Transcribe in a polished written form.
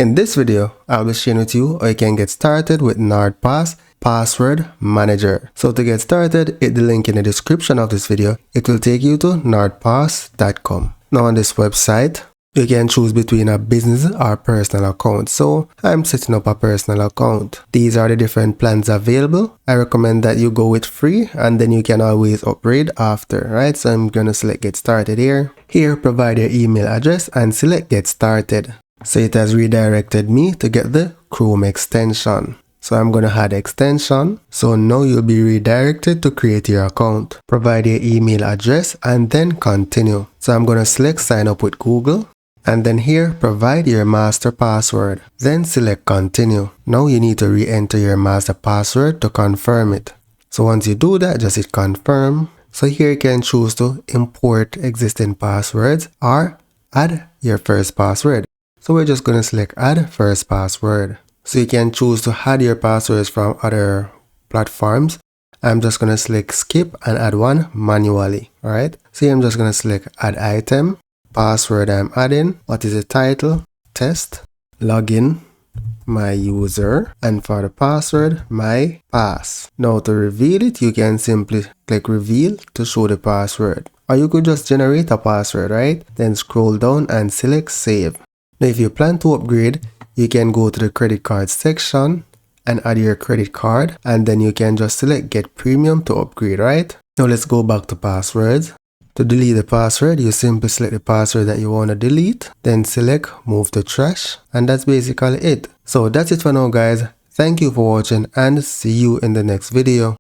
In this video, I'll be sharing with you how you can get started with NordPass Password Manager. So to get started, hit the link in the description of this video. It will take you to nordpass.com. Now on this website, you can choose between a business or personal account. So I'm setting up a personal account. These are the different plans available. I recommend that you go with free and then you can always upgrade after, right? So I'm going to select get started here. Here, provide your email address and select get started. So it has redirected me to get the Chrome extension. So I'm going to add extension. So now you'll be redirected to create your account. Provide your email address and then continue. So I'm going to select sign up with Google. And then here, provide your master password. Then select continue. Now you need to re-enter your master password to confirm it. So once you do that, just hit confirm. So here you can choose to import existing passwords or add your first password. So we're just going to select add first password. So you can choose to add your passwords from other platforms. I'm just going to select skip and add one manually. Alright. So here I'm just going to select add item. Password I'm adding. What is the title? Test. Login. My user. And for the password, my pass. Now to reveal it, you can simply click reveal to show the password. Or you could just generate a password, right? Then scroll down and select save. Now if you plan to upgrade, you can go to the credit card section and add your credit card, and then you can just select get premium to upgrade, right? Now let's go back to passwords. To delete the password, you simply select the password that you want to delete, then select move to trash, and that's basically it. So that's it for now guys. Thank you for watching and see you in the next video.